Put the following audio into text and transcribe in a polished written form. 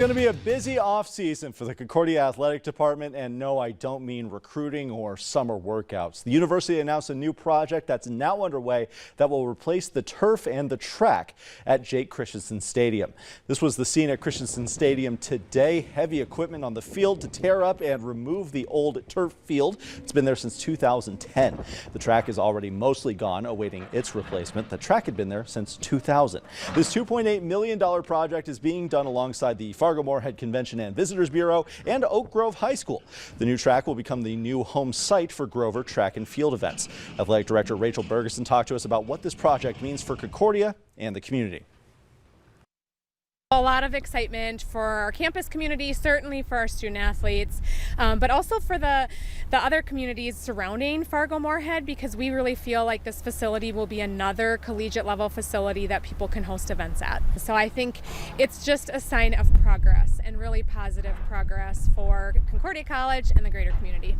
It's going to be a busy off-season for the Concordia Athletic Department, and no, I don't mean recruiting or summer workouts. The university announced a new project that's now underway that will replace the turf and the track at Jake Christensen Stadium. This was the scene at Christensen Stadium today. Heavy equipment on the field to tear up and remove the old turf field. It's been there since 2010. The track is already mostly gone, awaiting its replacement. The track had been there since 2000. This $2.8 million project is being done alongside the Concordia-Moorhead Convention and Visitors Bureau and Oak Grove High School. The new track will become the new home site for Grover track and field events. Athletic Director Rachel Bergeson talked to us about what this project means for Concordia and the community. A lot of excitement for our campus community, certainly for our student athletes, but also for the other communities surrounding Fargo-Moorhead, because we really feel like this facility will be another collegiate level facility that people can host events at. So I think it's just a sign of progress, and really positive progress for Concordia College and the greater community.